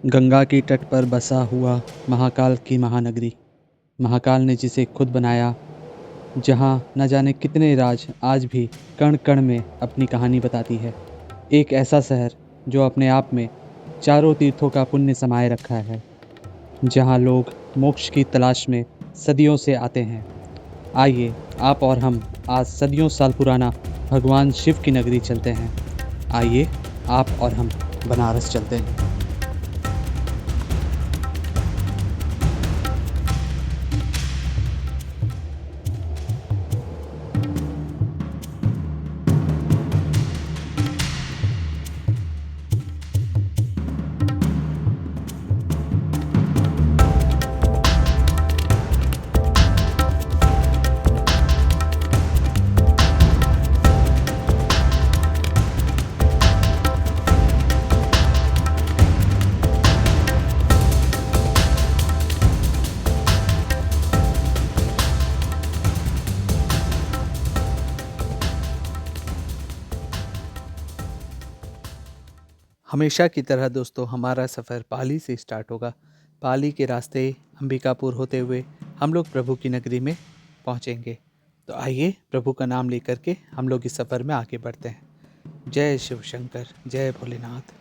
गंगा की तट पर बसा हुआ महाकाल की महानगरी, महाकाल ने जिसे खुद बनाया, जहाँ न जाने कितने राज आज भी कण कण में अपनी कहानी बताती है। एक ऐसा शहर जो अपने आप में चारों तीर्थों का पुण्य समाये रखा है, जहाँ लोग मोक्ष की तलाश में सदियों से आते हैं। आइए आप और हम आज सदियों साल पुराना भगवान शिव की नगरी चलते हैं। आइए आप और हम बनारस चलते हैं। हमेशा की तरह दोस्तों हमारा सफ़र पाली से स्टार्ट होगा। पाली के रास्ते अंबिकापुर होते हुए हम लोग प्रभु की नगरी में पहुंचेंगे। तो आइए प्रभु का नाम लेकर के हम लोग इस सफ़र में आगे बढ़ते हैं। जय शिव शंकर, जय भोलेनाथ।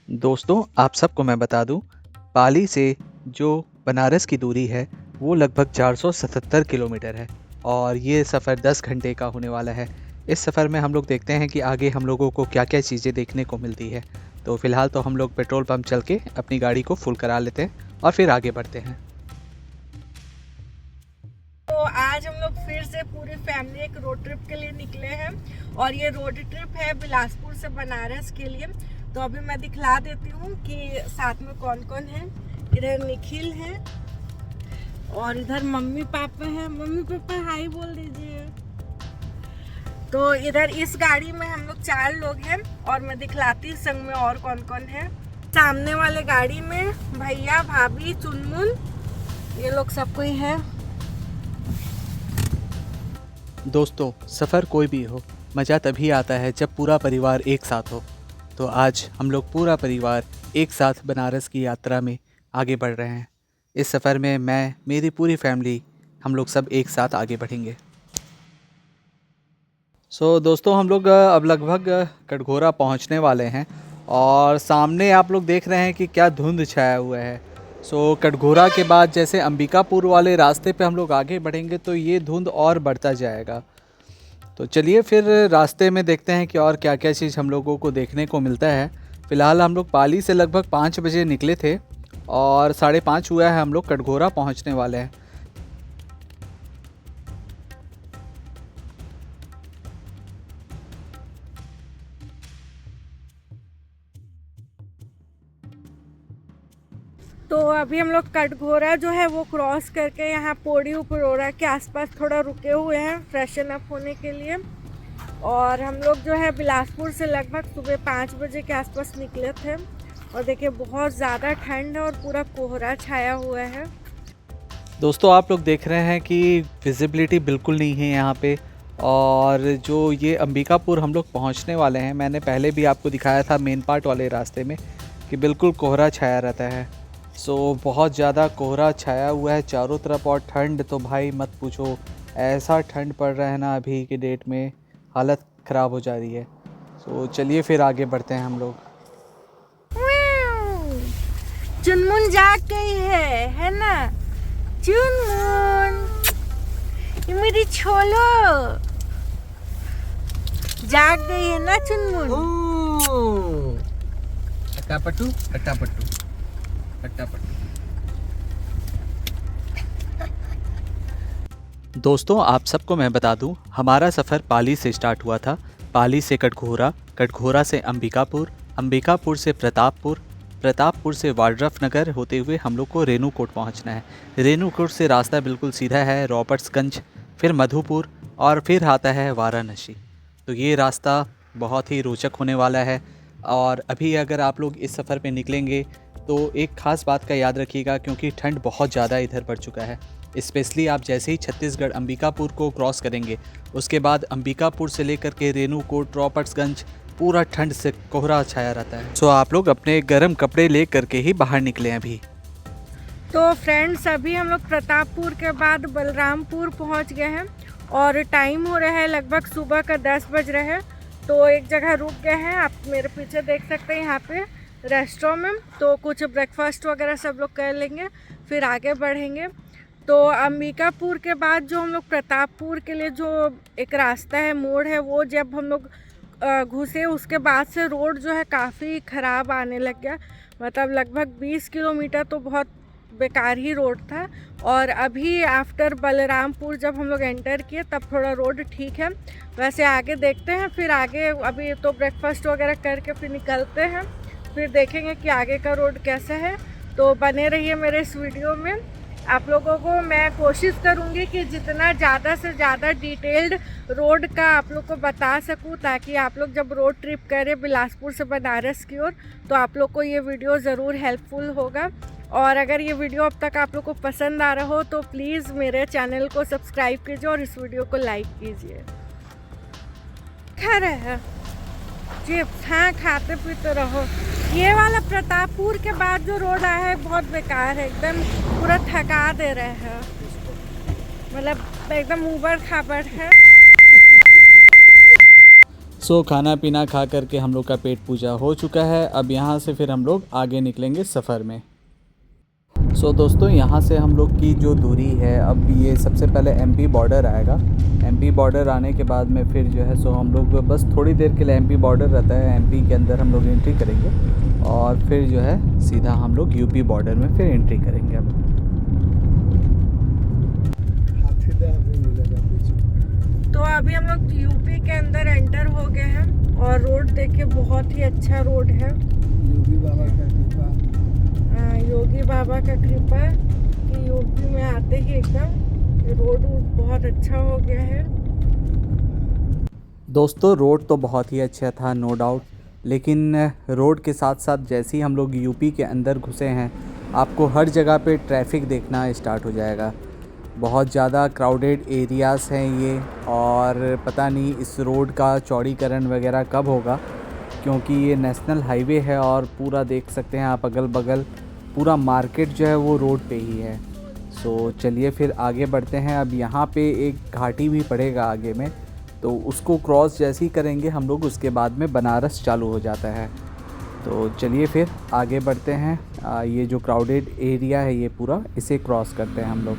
दोस्तों आप सबको मैं बता दूं, पाली से जो बनारस की दूरी है वो लगभग 477 किलोमीटर है और ये सफ़र 10 घंटे का होने वाला है। इस सफ़र में हम लोग देखते हैं कि आगे हम लोगों को क्या क्या चीज़ें देखने को मिलती है। तो फ़िलहाल तो हम लोग पेट्रोल पंप चल के अपनी गाड़ी को फुल करा लेते हैं और फिर आगे बढ़ते हैं। तो आज हम लोग फिर से पूरी फैमिली एक रोड ट्रिप के लिए निकले हैं और ये रोड ट्रिप है बिलासपुर से बनारस के लिए। तो अभी मैं दिखला देती हूँ कि साथ में कौन कौन है। इधर निखिल है और इधर मम्मी पापा है। मम्मी पापा हाय बोल दीजिए। तो इधर इस गाड़ी में हम लोग 4 लोग हैं और मैं दिखलाती हूँ संग में और कौन कौन है। सामने वाले गाड़ी में भैया, भाभी, चुनमुन, ये लोग सब कोई है। दोस्तों सफ़र कोई भी हो, मज़ा तभी आता है जब पूरा परिवार एक साथ हो। तो आज हम लोग पूरा परिवार एक साथ बनारस की यात्रा में आगे बढ़ रहे हैं। इस सफ़र में मैं, मेरी पूरी फैमिली, हम लोग सब एक साथ आगे बढ़ेंगे। दोस्तों हम लोग अब लगभग कटघोरा पहुंचने वाले हैं और सामने आप लोग देख रहे हैं कि क्या धुंध छाया हुआ है। कटघोरा के बाद जैसे अंबिकापुर वाले रास्ते पे हम लोग आगे बढ़ेंगे तो ये धुंध और बढ़ता जाएगा। तो चलिए फिर रास्ते में देखते हैं कि और क्या क्या चीज़ हम लोगों को देखने को मिलता है। फ़िलहाल हम लोग पाली से लगभग 5 बजे निकले थे और 5:30 हुआ है, हम लोग कटघोरा पहुंचने वाले हैं। तो अभी हम लोग कटघोरा जो है वो क्रॉस करके यहाँ पोड़ी उपरोरा के आसपास थोड़ा रुके हुए हैं फ्रेशन अप होने के लिए। और हम लोग जो है बिलासपुर से लगभग सुबह 5 बजे के आसपास निकले थे और देखिए बहुत ज़्यादा ठंड है और पूरा कोहरा छाया हुआ है। दोस्तों आप लोग देख रहे हैं कि विजिबिलिटी बिल्कुल नहीं है यहाँ पे। और जो ये अंबिकापुर हम लोग पहुँचने वाले हैं, मैंने पहले भी आपको दिखाया था मेन पार्ट वाले रास्ते में कि बिल्कुल कोहरा छाया रहता है। बहुत ज़्यादा कोहरा छाया हुआ है चारों तरफ और ठंड तो भाई मत पूछो। ऐसा ठंड पड़ रहा है ना अभी के डेट में, हालत ख़राब हो जा रही है। चलिए फिर आगे बढ़ते हैं हम लोग। चुनमुन जाग गई है ना? चुनमुन, ये मेरी छोलो जाग गई है ना चुनमुन? अट्टापट्टू अट्टापट्टू अट्टापट्टू। दोस्तों आप सबको मैं बता दूं, हमारा सफ़र पाली से स्टार्ट हुआ था। पाली से कटघोरा, कटघोरा से अंबिकापुर, अंबिकापुर से प्रतापपुर, प्रतापपुर से वाड्रफ नगर होते हुए हम लोग को रेणुकूट पहुंचना है। रेणुकूट से रास्ता बिल्कुल सीधा है, रॉबर्ट्सगंज, फिर मधुपुर और फिर आता है वाराणसी। तो ये रास्ता बहुत ही रोचक होने वाला है। और अभी अगर आप लोग इस सफ़र पे निकलेंगे तो एक ख़ास बात का याद रखिएगा, क्योंकि ठंड बहुत ज़्यादा इधर पड़ चुका है। स्पेशली आप जैसे ही छत्तीसगढ़ अंबिकापुर को क्रॉस करेंगे, उसके बाद अंबिकापुर से लेकर के रेणुकूट, रॉबर्ट्सगंज पूरा ठंड से कोहरा छाया रहता है। सो आप लोग अपने गर्म कपड़े ले करके ही बाहर निकले अभी। तो फ्रेंड्स, अभी हम लोग प्रतापपुर के बाद बलरामपुर पहुंच गए हैं और टाइम हो रहा है लगभग सुबह का 10 बज रहे हैं। तो एक जगह रुक गए हैं, आप मेरे पीछे देख सकते हैं यहाँ पे रेस्टोरेंट में। तो कुछ ब्रेकफास्ट वगैरह सब लोग कर लेंगे, फिर आगे बढ़ेंगे। तो अंबिकापुर के बाद जो हम लोग प्रतापपुर के लिए जो एक रास्ता है, मोड़ है, वो जब हम लोग घुसे उसके बाद से रोड जो है काफ़ी ख़राब आने लग गया। मतलब लगभग 20 किलोमीटर तो बहुत बेकार ही रोड था। और अभी आफ्टर बलरामपुर जब हम लोग एंटर किए तब थोड़ा रोड ठीक है। वैसे आगे देखते हैं, फिर आगे अभी तो ब्रेकफास्ट वगैरह करके फिर निकलते हैं, फिर देखेंगे कि आगे का रोड कैसा है। तो बने रहिए मेरे इस वीडियो में। आप लोगों को मैं कोशिश करूंगी कि जितना ज़्यादा से ज़्यादा डिटेल्ड रोड का आप लोग को बता सकूं, ताकि आप लोग जब रोड ट्रिप करें बिलासपुर से बनारस की ओर, तो आप लोग को ये वीडियो ज़रूर हेल्पफुल होगा। और अगर ये वीडियो अब तक आप लोग को पसंद आ रहा हो तो प्लीज़ मेरे चैनल को सब्सक्राइब कीजिए और इस वीडियो को लाइक कीजिए। खा रहे हैं चिप्स? हाँ, खाते पीते रहो। ये वाला प्रतापपुर के बाद जो रोड आया है बहुत बेकार है, एकदम पूरा थका दे रहे हैं। मतलब एकदम ऊबड़ खाबड़ है। सो खाना पीना खा करके हम लोग का पेट पूजा हो चुका है। अब यहाँ से फिर हम लोग आगे निकलेंगे सफ़र में। सो दोस्तों, यहाँ से हम लोग की जो दूरी है, अब ये सबसे पहले एमपी बॉर्डर आएगा। एमपी बॉर्डर आने के बाद में फिर जो है सो हम लोग बस थोड़ी देर के लिए, एमपी बॉर्डर रहता है, एमपी के अंदर हम लोग एंट्री करेंगे और फिर जो है सीधा हम लोग यूपी बॉर्डर में फिर एंट्री करेंगे। अब तो अभी हम लोग यूपी के अंदर एंटर हो गए हैं और रोड देखिए बहुत ही अच्छा रोड है। योगी बाबा का कृपा कि यूपी में आते ही एकदम रोड बहुत अच्छा हो गया है। दोस्तों, रोड तो बहुत ही अच्छा था, नो डाउट, लेकिन रोड के साथ साथ जैसे ही हम लोग यूपी के अंदर घुसे हैं, आपको हर जगह पे ट्रैफिक देखना स्टार्ट हो जाएगा। बहुत ज़्यादा क्राउडेड एरियाज़ हैं ये, और पता नहीं इस रोड का चौड़ीकरण वगैरह कब होगा, क्योंकि ये नेशनल हाईवे है और पूरा देख सकते हैं आप अगल बगल पूरा मार्केट जो है वो रोड पे ही है। सो चलिए फिर आगे बढ़ते हैं। अब यहाँ पे एक घाटी भी पड़ेगा आगे में, तो उसको क्रॉस जैसे ही करेंगे हम लोग, उसके बाद में बनारस चालू हो जाता है। तो चलिए फिर आगे बढ़ते हैं। ये जो क्राउडेड एरिया है ये पूरा, इसे क्रॉस करते हैं हम लोग।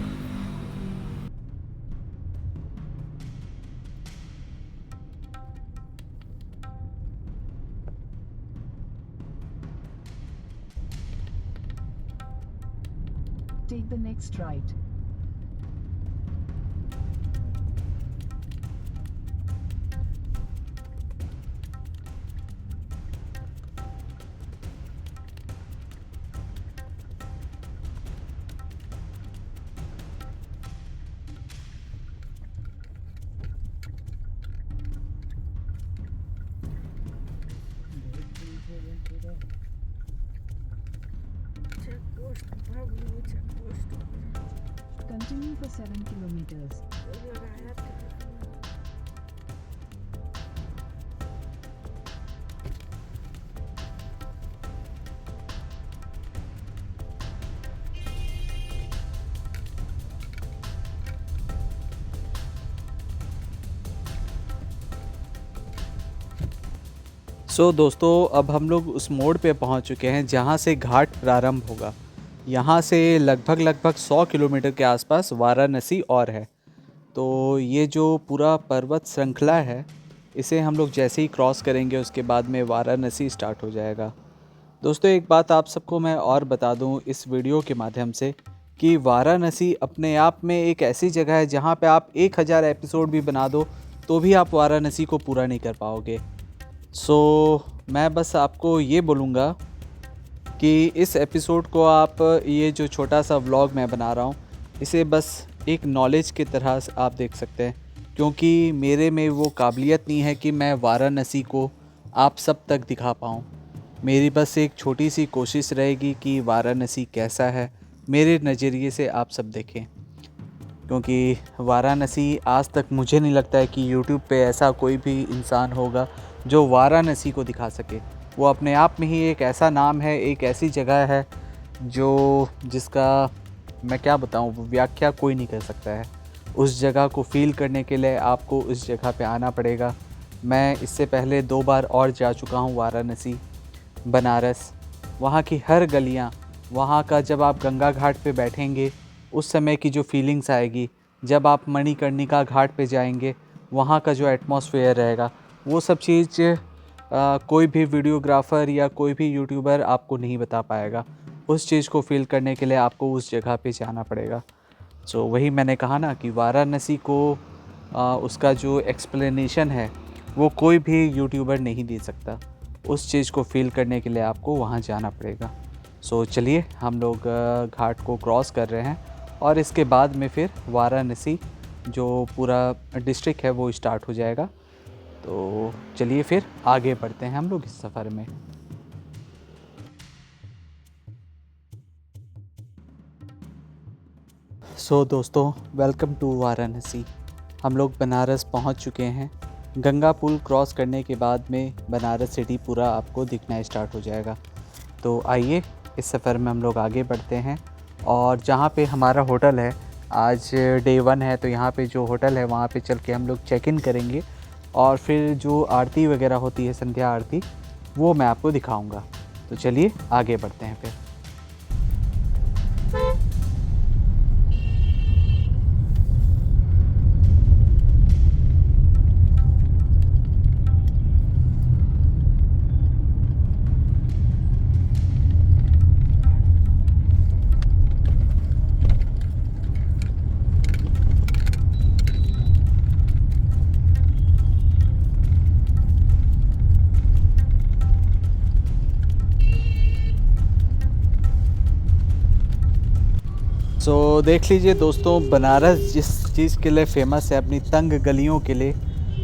Take the next right. Continue for 7 kilometers. सो दोस्तों, अब हम लोग उस मोड़ पे पहुंच चुके हैं जहां से घाट प्रारंभ होगा। यहाँ से लगभग 100 किलोमीटर के आसपास वाराणसी और है। तो ये जो पूरा पर्वत श्रृंखला है, इसे हम लोग जैसे ही क्रॉस करेंगे उसके बाद में वाराणसी स्टार्ट हो जाएगा। दोस्तों, एक बात आप सबको मैं और बता दूं इस वीडियो के माध्यम से कि वाराणसी अपने आप में एक ऐसी जगह है जहां पे आप 1000 एपिसोड भी बना दो तो भी आप वाराणसी को पूरा नहीं कर पाओगे। सो मैं बस आपको ये बोलूँगा कि इस एपिसोड को आप, ये जो छोटा सा व्लॉग मैं बना रहा हूँ, इसे बस एक नॉलेज की तरह आप देख सकते हैं, क्योंकि मेरे में वो काबिलियत नहीं है कि मैं वाराणसी को आप सब तक दिखा पाऊँ। मेरी बस एक छोटी सी कोशिश रहेगी कि वाराणसी कैसा है मेरे नज़रिए से आप सब देखें, क्योंकि वाराणसी आज तक मुझे नहीं लगता है कि यूट्यूब पे ऐसा कोई भी इंसान होगा जो वाराणसी को दिखा सके। वो अपने आप में ही एक ऐसा नाम है, एक ऐसी जगह है जिसका मैं क्या बताऊं, व्याख्या कोई नहीं कर सकता है। उस जगह को फ़ील करने के लिए आपको उस जगह पे आना पड़ेगा। मैं इससे पहले 2 बार और जा चुका हूं वाराणसी, बनारस। वहाँ की हर गलियाँ, वहाँ का जब आप गंगा घाट पे बैठेंगे उस समय की जो फीलिंग्स आएगी, जब आप मणिकर्णिका घाट पे जाएंगे वहाँ का जो एटमॉस्फेयर रहेगा, वो सब चीज़ कोई भी वीडियोग्राफ़र या कोई भी यूट्यूबर आपको नहीं बता पाएगा। उस चीज़ को फ़ील करने के लिए आपको उस जगह पे जाना पड़ेगा। सो वही मैंने कहा ना कि वाराणसी को उसका जो एक्सप्लेनेशन है वो कोई भी यूट्यूबर नहीं दे सकता। उस चीज़ को फ़ील करने के लिए आपको वहाँ जाना पड़ेगा। सो चलिए हम लोग घाट को क्रॉस कर रहे हैं और इसके बाद में फिर वाराणसी जो पूरा डिस्ट्रिक्ट है वो स्टार्ट हो जाएगा। तो चलिए फिर आगे बढ़ते हैं हम लोग इस सफ़र में। सो दोस्तों, वेलकम टू वाराणसी। हम लोग बनारस पहुंच चुके हैं। गंगा पुल क्रॉस करने के बाद में बनारस सिटी पूरा आपको दिखना स्टार्ट हो जाएगा। तो आइए इस सफ़र में हम लोग आगे बढ़ते हैं। और जहाँ पे हमारा होटल है, आज डे 1 है, तो यहाँ पे जो होटल है वहाँ पे चल के हम लोग चेक इन करेंगे और फिर जो आरती वगैरह होती है, संध्या आरती, वो मैं आपको दिखाऊंगा। तो चलिए आगे बढ़ते हैं फिर। सो देख लीजिए दोस्तों, बनारस जिस चीज़ के लिए फ़ेमस है, अपनी तंग गलियों के लिए,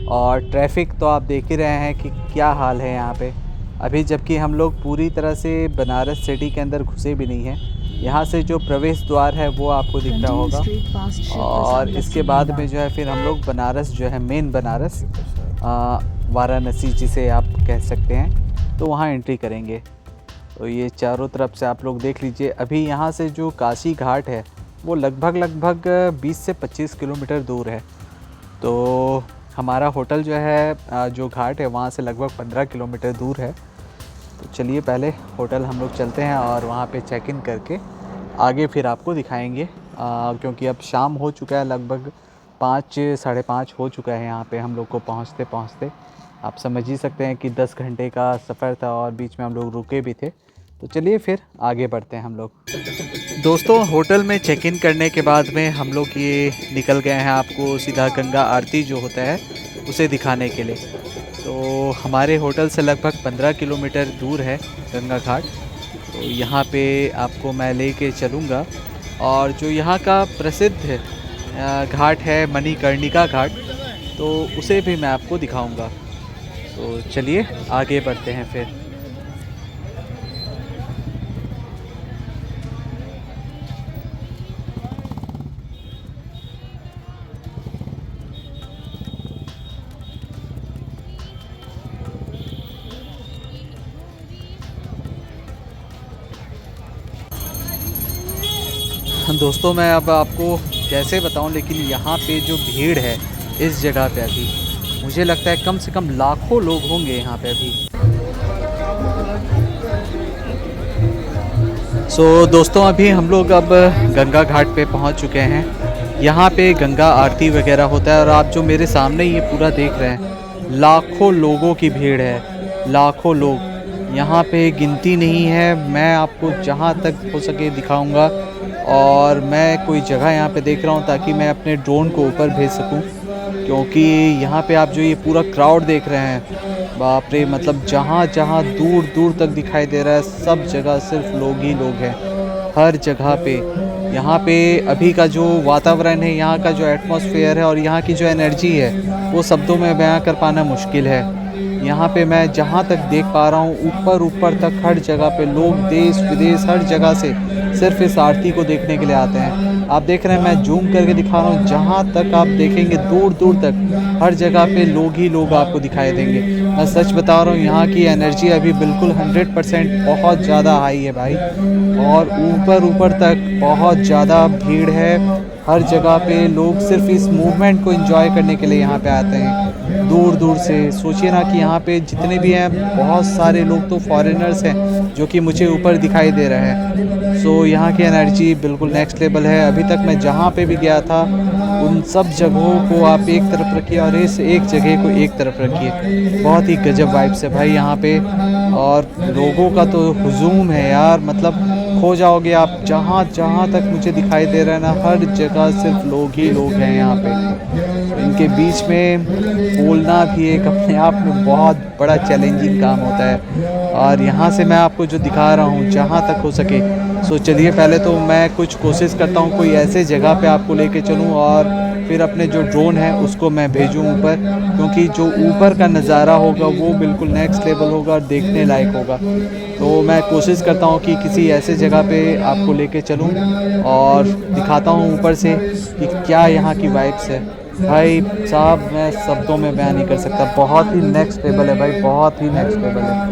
और ट्रैफिक तो आप देख ही रहे हैं कि क्या हाल है यहाँ पे अभी, जबकि हम लोग पूरी तरह से बनारस सिटी के अंदर घुसे भी नहीं हैं। यहाँ से जो प्रवेश द्वार है वो आपको दिख रहा होगा और इसके बाद में जो है फिर हम लोग बनारस जो है, मेन बनारस वाराणसी जिसे आप कह सकते हैं, तो वहाँ एंट्री करेंगे। तो ये चारों तरफ से आप लोग देख लीजिए। अभी यहाँ से जो काशी घाट है वो लगभग 20 से 25 किलोमीटर दूर है। तो हमारा होटल जो है, जो घाट है, वहाँ से लगभग 15 किलोमीटर दूर है। तो चलिए पहले होटल हम लोग चलते हैं और वहाँ पे चेक इन करके आगे फिर आपको दिखाएंगे, क्योंकि अब शाम हो चुका है, लगभग 5 साढ़े 5 हो चुका है यहाँ पे हम लोग को पहुँचते पहुँचते। आप समझ ही सकते हैं कि 10 घंटे का सफ़र था और बीच में हम लोग रुके भी थे। तो चलिए फिर आगे बढ़ते हैं हम लोग। दोस्तों, होटल में चेक इन करने के बाद में हम लोग ये निकल गए हैं आपको सीधा गंगा आरती जो होता है उसे दिखाने के लिए। तो हमारे होटल से लगभग 15 किलोमीटर दूर है गंगा घाट। तो यहाँ पे आपको मैं लेके चलूँगा और जो यहाँ का प्रसिद्ध घाट है मणिकर्णिका घाट, तो उसे भी मैं आपको दिखाऊँगा। तो चलिए आगे बढ़ते हैं फिर। दोस्तों, मैं अब आपको कैसे बताऊं, लेकिन यहाँ पे जो भीड़ है इस जगह पे अभी, मुझे लगता है कम से कम लाखों लोग होंगे यहाँ पे अभी। सो दोस्तों, अभी हम लोग अब गंगा घाट पे पहुँच चुके हैं। यहाँ पे गंगा आरती वगैरह होता है और आप जो मेरे सामने ये पूरा देख रहे हैं, लाखों लोगों की भीड़ है, लाखों लोग। यहाँ पे गिनती नहीं है। मैं आपको जहाँ तक हो सके दिखाऊंगा और मैं कोई जगह यहाँ पे देख रहा हूँ ताकि मैं अपने ड्रोन को ऊपर भेज सकूँ, क्योंकि यहाँ पे आप जो ये पूरा क्राउड देख रहे हैं, बाप रे, मतलब जहाँ जहाँ दूर दूर तक दिखाई दे रहा है, सब जगह सिर्फ लोग ही लोग हैं, हर जगह पे। यहाँ पे अभी का जो वातावरण है, यहाँ का जो एटमॉस्फेयर है और यहाँ की जो एनर्जी है, वो शब्दों में बयां कर पाना मुश्किल है। यहाँ पे मैं जहाँ तक देख पा रहा हूँ ऊपर ऊपर तक हर जगह पे लोग देश विदेश हर जगह से सिर्फ इस आरती को देखने के लिए आते हैं। आप देख रहे हैं मैं जूम करके दिखा रहा हूँ, जहाँ तक आप देखेंगे दूर दूर तक हर जगह पे लोग ही लोग आपको दिखाई देंगे। मैं सच बता रहा हूँ यहाँ की एनर्जी अभी बिल्कुल 100% बहुत ज़्यादा हाई है भाई, और ऊपर ऊपर तक बहुत ज़्यादा भीड़ है। हर जगह पे लोग सिर्फ इस मूवमेंट को एंजॉय करने के लिए यहाँ पे आते हैं दूर दूर से। सोचिए ना कि यहाँ पे जितने भी हैं बहुत सारे लोग तो फॉरेनर्स हैं जो कि मुझे ऊपर दिखाई दे रहे हैं। सो यहाँ की एनर्जी बिल्कुल नेक्स्ट लेवल है। अभी तक मैं जहाँ पे भी गया था उन सब जगहों को आप एक तरफ रखिए और इस एक जगह को एक तरफ रखिए। बहुत ही गजब वाइब्स है भाई यहाँ पे, और लोगों का तो हुजूम है यार, मतलब खो जाओगे आप। जहाँ जहाँ तक मुझे दिखाई दे रहा है ना हर जगह सिर्फ लोग ही लोग हैं यहाँ पे। इनके बीच में बोलना भी एक अपने आप में बहुत बड़ा चैलेंजिंग काम होता है, और यहाँ से मैं आपको जो दिखा रहा हूँ जहाँ तक हो सके। सो चलिए पहले तो मैं कुछ कोशिश करता हूँ कोई ऐसे जगह पे आपको लेके चलूँ और फिर अपने जो ड्रोन है उसको मैं भेजूँ ऊपर, क्योंकि जो ऊपर का नज़ारा होगा वो बिल्कुल नेक्स्ट लेवल होगा और देखने लायक होगा। तो मैं कोशिश करता हूँ कि किसी ऐसे जगह पे आपको लेके चलूँ और दिखाता हूँ ऊपर से कि क्या यहाँ की वाइब्स है। भाई साहब मैं शब्दों में बयान नहीं कर सकता, बहुत ही नेक्स्ट लेवल है भाई, बहुत ही नेक्स्ट लेवल है।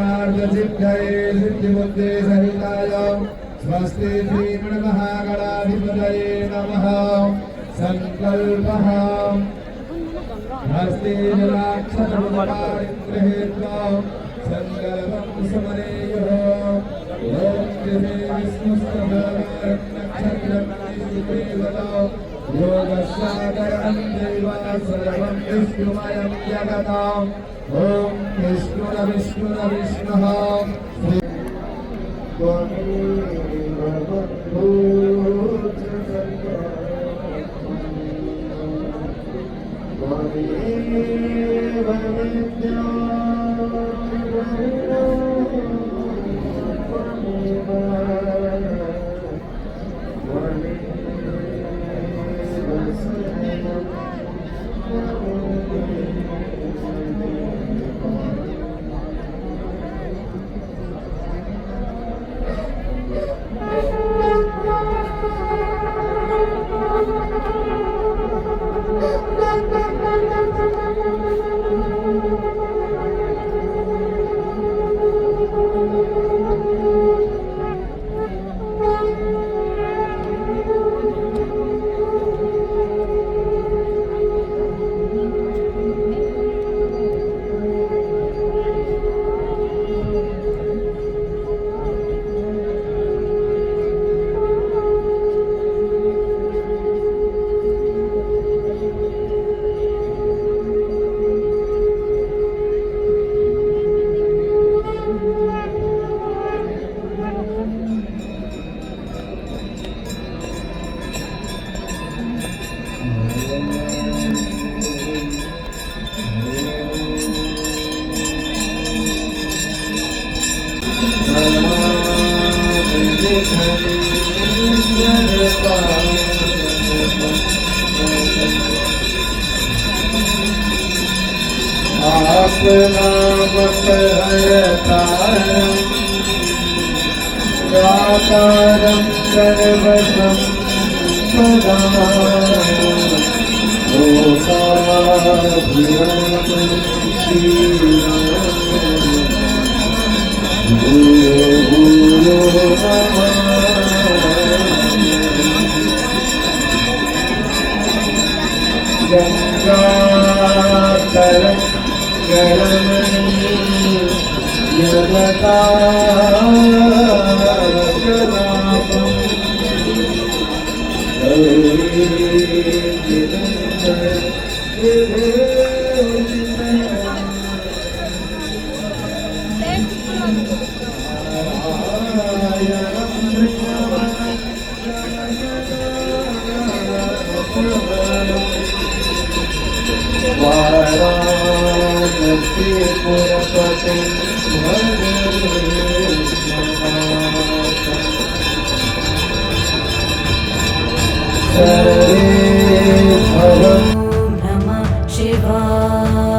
नमः शिवाय।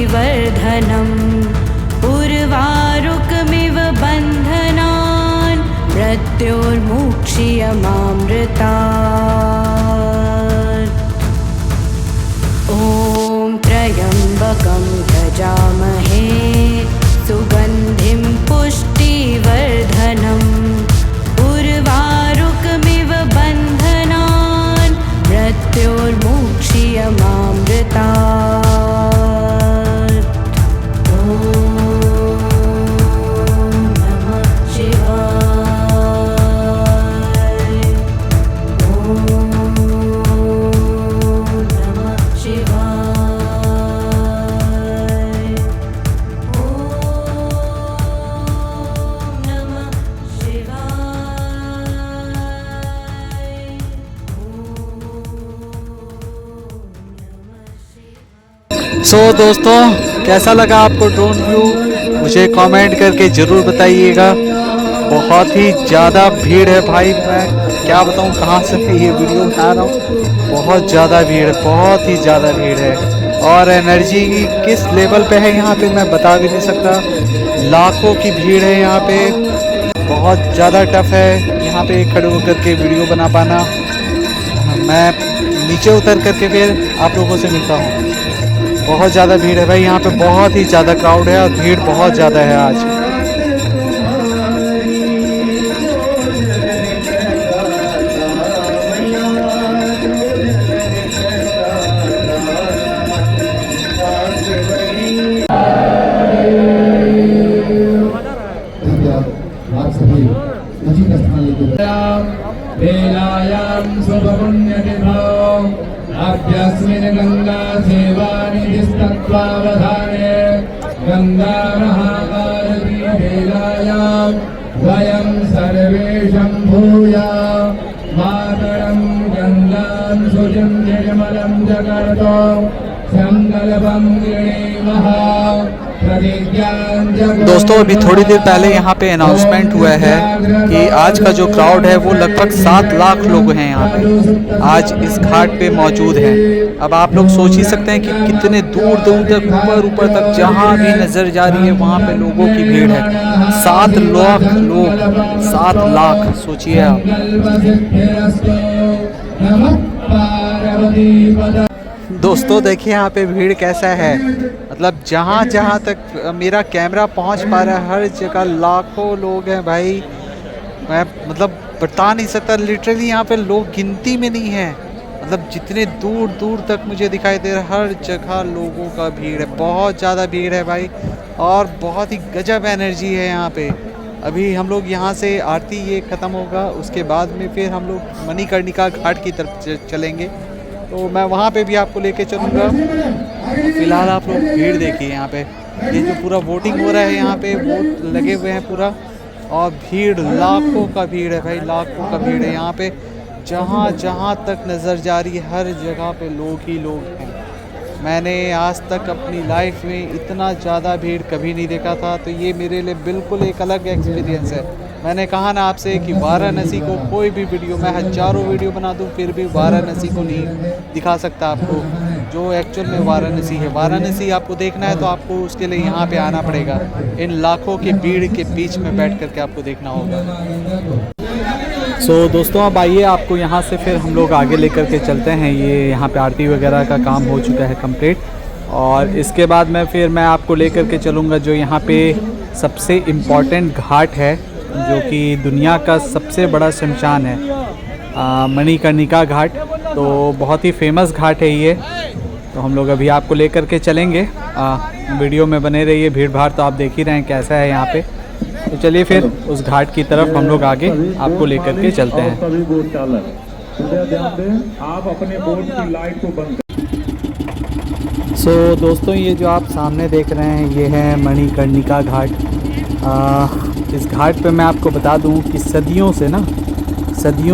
पुष्टिवर्धनम् उर्वारुकमिव बन्धनान् मृत्योर्मुक्ष्यमामृतात्। ॐ त्र्यम्बकं यजामहे सुगन्धिं पुष्टिवर्धनम् उर्वारुकमिव बन्धनान् मृत्योर्मुक्ष्यमामृतात्। ॐ नमः शिवाय। ॐ नमः शिवाय। ॐ नमः शिवाय। सो दोस्तों, कैसा लगा आपको ड्रोन व्यू? मुझे कमेंट करके ज़रूर बताइएगा। बहुत ही ज़्यादा भीड़ है भाई, मैं क्या बताऊं कहाँ से मैं ये वीडियो बना रहा हूँ। बहुत ज़्यादा भीड़ है, बहुत ही ज़्यादा भीड़ है। और एनर्जी किस लेवल पे है यहाँ पे मैं बता भी नहीं सकता। लाखों की भीड़ है यहाँ पे, बहुत ज़्यादा टफ है यहाँ पे खड़े होकर के वीडियो बना पाना। मैं नीचे उतर करके फिर आप लोगों से मिलता हूँ। बहुत ज़्यादा भीड़ है भाई यहाँ पे, बहुत ही ज़्यादा क्राउड है और भीड़ बहुत ज़्यादा है आज। आप सभी उचित स्थान लेके वेलायां शुभपुण्यतिथौ अभ्यस्मिन् गंगा सेवानिधिस्तत्त्वावधाने गंगा महाभारती वेलायां वयं सर्वे शम्भूया मातरं गंगां शुचिं निर्मलं जगतो संकल्पं गृणीमः। दोस्तों, अभी थोड़ी देर पहले यहाँ पे अनाउंसमेंट हुआ है कि आज का जो क्राउड है वो लगभग 7 लाख लोग हैं यहाँ पे आज इस घाट पे मौजूद हैं। अब आप लोग सोच ही सकते हैं कि कितने दूर दूर तक, ऊपर तक जहाँ भी नज़र जा रही है वहाँ पे लोगों की भीड़ है। 7 लाख लोग, 7 लाख, सोचिए आप। दोस्तों देखिए यहाँ पे भीड़ कैसा है, मतलब जहाँ जहाँ तक मेरा कैमरा पहुँच पा रहा है हर जगह लाखों लोग हैं भाई। मैं मतलब बता नहीं सकता, लिटरली यहाँ पे लोग गिनती में नहीं है। मतलब जितने दूर दूर तक मुझे दिखाई दे रहा है हर जगह लोगों का भीड़ है, बहुत ज़्यादा भीड़ है भाई। और बहुत ही गजब एनर्जी है यहाँ पे। अभी हम लोग यहाँ से आरती ये ख़त्म होगा, उसके बाद में फिर हम लोग मणिकर्णिका घाट की तरफ चलेंगे, तो मैं वहाँ पे भी आपको लेके चलूँगा। फ़िलहाल आप लोग भीड़ देखिए यहाँ पे, ये जो पूरा वोटिंग हो रहा है यहाँ पे, वोट लगे हुए हैं पूरा, और भीड़ लाखों का भीड़ है भाई, लाखों का भीड़ है यहाँ पे। जहाँ जहाँ तक नज़र जा रही है हर जगह पे लोग ही लोग हैं। मैंने आज तक अपनी लाइफ में इतना ज़्यादा भीड़ कभी नहीं देखा था, तो ये मेरे लिए बिल्कुल एक अलग एक्सपीरियंस है। मैंने कहा ना आपसे कि वाराणसी को कोई भी वीडियो, मैं हज़ारों वीडियो बना दूं फिर भी वाराणसी को नहीं दिखा सकता आपको, जो एक्चुअल में वाराणसी है। वाराणसी आपको देखना है तो आपको उसके लिए यहाँ पे आना पड़ेगा, इन लाखों की भीड़ के बीच में बैठ करके आपको देखना होगा। दोस्तों अब आइए आपको यहाँ से फिर हम लोग आगे लेकर के चलते हैं। ये यहाँ पे आरती वगैरह का काम हो चुका है कंप्लीट, और इसके बाद मैं आपको लेकर के चलूँगा जो यहाँ पे सबसे इम्पॉर्टेंट घाट है, जो कि दुनिया का सबसे बड़ा शमशान है, मणिकर्णिका घाट। तो बहुत ही फेमस घाट है ये, तो हम लोग अभी आपको लेकर के चलेंगे। वीडियो में बने रहिए, भीड़ भाड़ तो आप देख ही रहे हैं कैसा है यहाँ पे। तो चलिए फिर उस घाट की तरफ हम लोग आगे आपको लेकर के चलते हैं। सभी बोट चालक कृपया ध्यान दें, आप अपने बोट की लाइट को बंद करें। दोस्तों ये जो आप सामने देख रहे हैं ये है मणिकर्णिका घाट। इस घाट पे मैं आपको बता दूं कि सदियों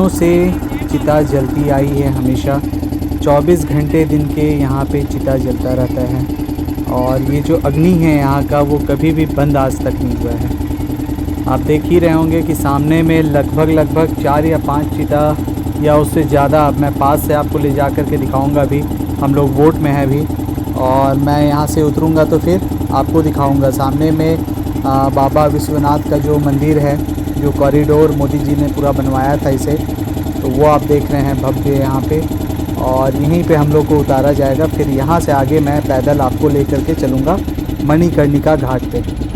से चिता जलती आई है हमेशा। 24 घंटे दिन के यहाँ पे चिता जलता रहता है, और ये जो अग्नि है यहाँ का वो कभी भी बंद आज तक नहीं हुआ है। आप देख ही रहे होंगे कि सामने में लगभग 4 या 5 चिता या उससे ज़्यादा, मैं पास से आपको ले जा कर के दिखाऊँगा। अभी हम लोग बोट में हैं अभी, और मैं यहाँ से उतरूँगा तो फिर आपको दिखाऊँगा। सामने में बाबा विश्वनाथ का जो मंदिर है, जो कॉरिडोर मोदी जी ने पूरा बनवाया था इसे, तो वो आप देख रहे हैं भव्य यहाँ पे। और यहीं पे हम लोग को उतारा जाएगा। फिर यहाँ से आगे मैं पैदल आपको लेकर के चलूँगा मणिकर्णिका घाट पे।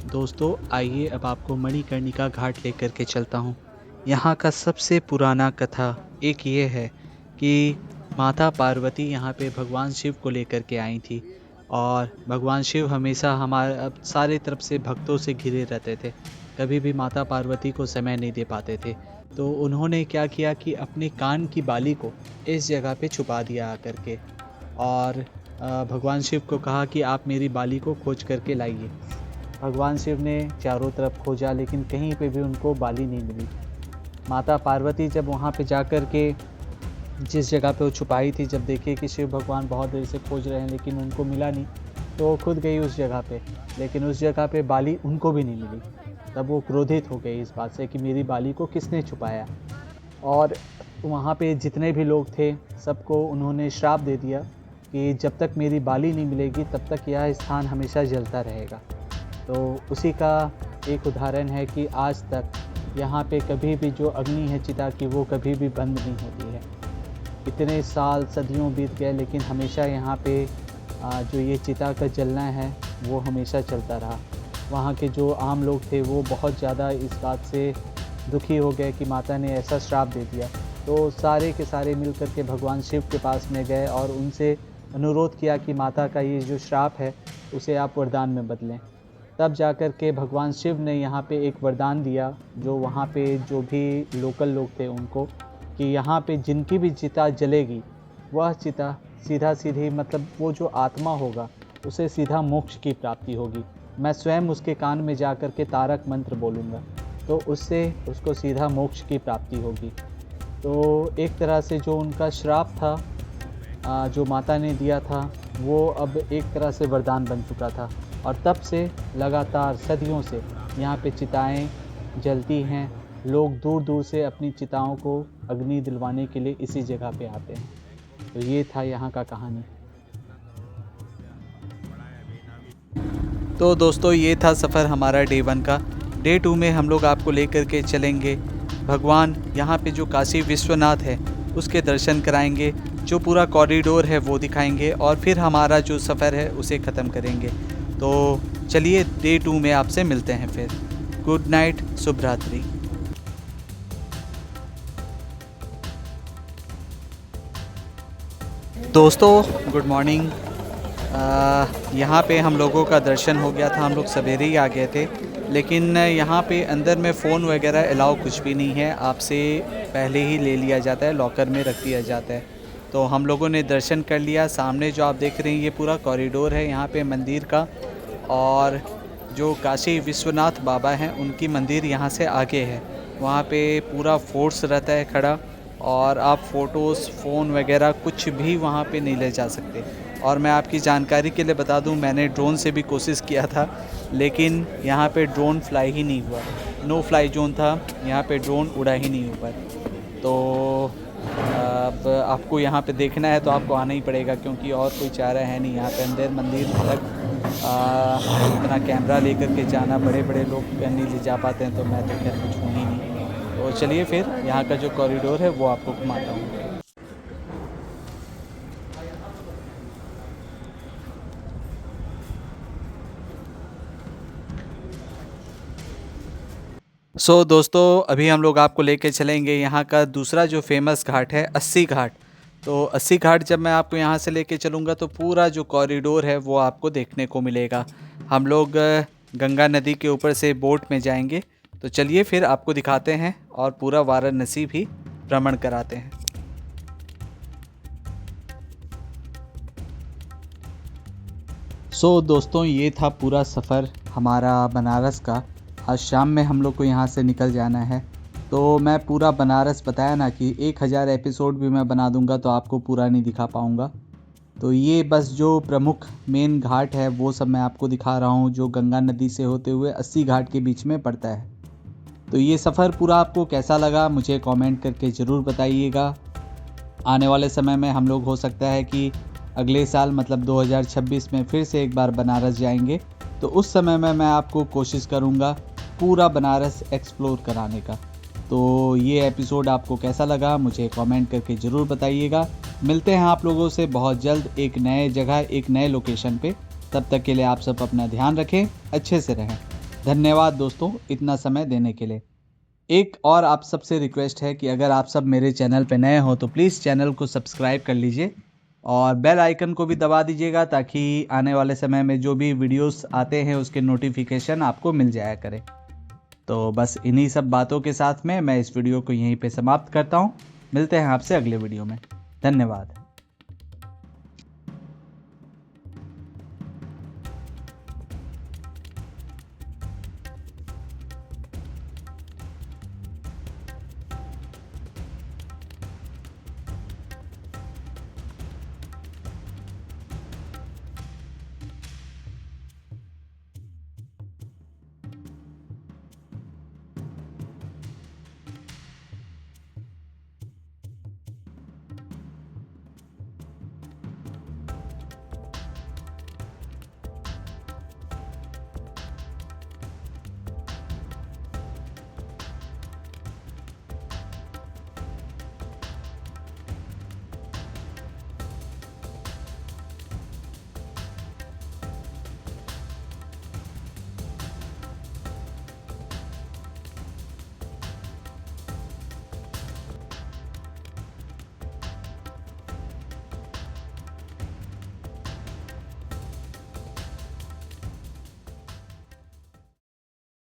दोस्तों आइए अब आपको मणिकर्णिका घाट लेकर के चलता हूँ। यहाँ का सबसे पुराना कथा एक ये है कि माता पार्वती यहाँ पे भगवान शिव को लेकर के आई थी, और भगवान शिव हमेशा हमारे सारे तरफ से भक्तों से घिरे रहते थे, कभी भी माता पार्वती को समय नहीं दे पाते थे। तो उन्होंने क्या किया कि अपने कान की बाली को इस जगह पे छुपा दिया आकर के, और भगवान शिव को कहा कि आप मेरी बाली को खोज करके लाइए। भगवान शिव ने चारों तरफ खोजा लेकिन कहीं पे भी उनको बाली नहीं मिली। माता पार्वती जब वहाँ पे जाकर के जिस जगह पे वो छुपाई थी, जब देखे कि शिव भगवान बहुत देर से खोज रहे हैं लेकिन उनको मिला नहीं, तो वो खुद गई उस जगह पे, लेकिन उस जगह पे बाली उनको भी नहीं मिली। तब वो क्रोधित हो गई इस बात से कि मेरी बाली को किसने छुपाया, और वहाँ पे जितने भी लोग थे सबको उन्होंने श्राप दे दिया कि जब तक मेरी बाली नहीं मिलेगी तब तक यह स्थान हमेशा जलता रहेगा। तो उसी का एक उदाहरण है कि आज तक यहाँ पे कभी भी जो अग्नि है चिता की, वो कभी भी बंद नहीं होती है। इतने साल सदियों बीत गए लेकिन हमेशा यहाँ पे जो ये चिता का जलना है वो हमेशा चलता रहा। वहाँ के जो आम लोग थे वो बहुत ज़्यादा इस बात से दुखी हो गए कि माता ने ऐसा श्राप दे दिया। तो सारे के सारे मिल कर के भगवान शिव के पास में गए और उनसे अनुरोध किया कि माता का ये जो श्राप है उसे आप वरदान में बदलें। तब जाकर के भगवान शिव ने यहाँ पे एक वरदान दिया, जो वहाँ पे जो भी लोकल लोग थे उनको, कि यहाँ पे जिनकी भी चिता जलेगी वह चिता सीधा सीधी, मतलब वो जो आत्मा होगा उसे सीधा मोक्ष की प्राप्ति होगी। मैं स्वयं उसके कान में जा कर के तारक मंत्र बोलूँगा तो उससे उसको सीधा मोक्ष की प्राप्ति होगी। तो एक तरह से जो उनका श्राप था जो माता ने दिया था वो अब एक तरह से वरदान बन चुका था, और तब से लगातार सदियों से यहाँ पे चिताएं जलती हैं। लोग दूर दूर से अपनी चिताओं को अग्नि दिलवाने के लिए इसी जगह पे आते हैं। तो ये था यहाँ का कहानी। तो दोस्तों ये था सफ़र हमारा डे 1 का। डे 2 में हम लोग आपको लेकर के चलेंगे भगवान यहाँ पे जो काशी विश्वनाथ है उसके दर्शन कराएंगे, जो पूरा कॉरिडोर है वो दिखाएंगे, और फिर हमारा जो सफ़र है उसे ख़त्म करेंगे। तो चलिए डे 2 में आपसे मिलते हैं फिर। गुड नाइट, शुभ रात्रि। दोस्तों गुड मॉर्निंग। यहाँ पे हम लोगों का दर्शन हो गया था, हम लोग सवेरे ही आ गए थे, लेकिन यहाँ पे अंदर में फ़ोन वगैरह अलाउ कुछ भी नहीं है, आपसे पहले ही ले लिया जाता है, लॉकर में रख दिया जाता है। तो हम लोगों ने दर्शन कर लिया। सामने जो आप देख रहे हैं ये पूरा कॉरिडोर है यहाँ पे मंदिर का, और जो काशी विश्वनाथ बाबा हैं उनकी मंदिर यहाँ से आगे है। वहाँ पे पूरा फोर्स रहता है खड़ा, और आप फ़ोटोज़, फ़ोन वगैरह कुछ भी वहाँ पे नहीं ले जा सकते। और मैं आपकी जानकारी के लिए बता दूं, मैंने ड्रोन से भी कोशिश किया था लेकिन यहाँ पे ड्रोन फ्लाई ही नहीं हुआ। नो फ्लाई जोन था, यहाँ पे ड्रोन उड़ा ही नहीं ऊपर। तो अब आपको यहाँ पे देखना है तो आपको आना ही पड़ेगा, क्योंकि और कोई चारा है नहीं। यहाँ पे अंदर मंदिर तक इतना कैमरा लेकर के जाना, बड़े बड़े लोग नहीं ले जा पाते हैं, तो मैं तो खैर कुछ हूँ ही नहीं। तो चलिए फिर यहाँ का जो कॉरिडोर है वो आपको घुमाता हूँ। दोस्तों अभी हम लोग आपको लेके चलेंगे यहाँ का दूसरा जो फेमस घाट है, 80 घाट। तो 80 घाट जब मैं आपको यहाँ से लेके चलूँगा तो पूरा जो कॉरिडोर है वो आपको देखने को मिलेगा। हम लोग गंगा नदी के ऊपर से बोट में जाएंगे। तो चलिए फिर आपको दिखाते हैं और पूरा वाराणसी भी भ्रमण कराते हैं। दोस्तों, ये था पूरा सफ़र हमारा बनारस का। आज शाम में हम लोग को यहाँ से निकल जाना है। तो मैं पूरा बनारस बताया ना कि 1000 एपिसोड भी मैं बना दूंगा तो आपको पूरा नहीं दिखा पाऊँगा। तो ये बस जो प्रमुख मेन घाट है वो सब मैं आपको दिखा रहा हूँ, जो गंगा नदी से होते हुए 80 घाट के बीच में पड़ता है। तो ये सफ़र पूरा आपको कैसा लगा मुझे कमेंट करके ज़रूर बताइएगा। आने वाले समय में हम लोग हो सकता है कि अगले साल मतलब 2026 में फिर से एक बार बनारस जाएंगे। तो उस समय में मैं आपको कोशिश करूँगा पूरा बनारस एक्सप्लोर कराने का। तो ये एपिसोड आपको कैसा लगा मुझे कमेंट करके ज़रूर बताइएगा। मिलते हैं आप लोगों से बहुत जल्द एक नए जगह, एक नए लोकेशन पे। तब तक के लिए आप सब अपना ध्यान रखें, अच्छे से रहें। धन्यवाद दोस्तों इतना समय देने के लिए। एक और आप सबसे रिक्वेस्ट है कि अगर आप सब मेरे चैनल पे नए हो तो प्लीज़ चैनल को सब्सक्राइब कर लीजिए और बेल आइकन को भी दबा दीजिएगा, ताकि आने वाले समय में जो भी वीडियोस आते हैं उसके नोटिफिकेशन आपको मिल जाया करे। तो बस इन्हीं सब बातों के साथ में मैं इस वीडियो को यहीं पे समाप्त करता हूँ। मिलते हैं आपसे अगले वीडियो में। धन्यवाद।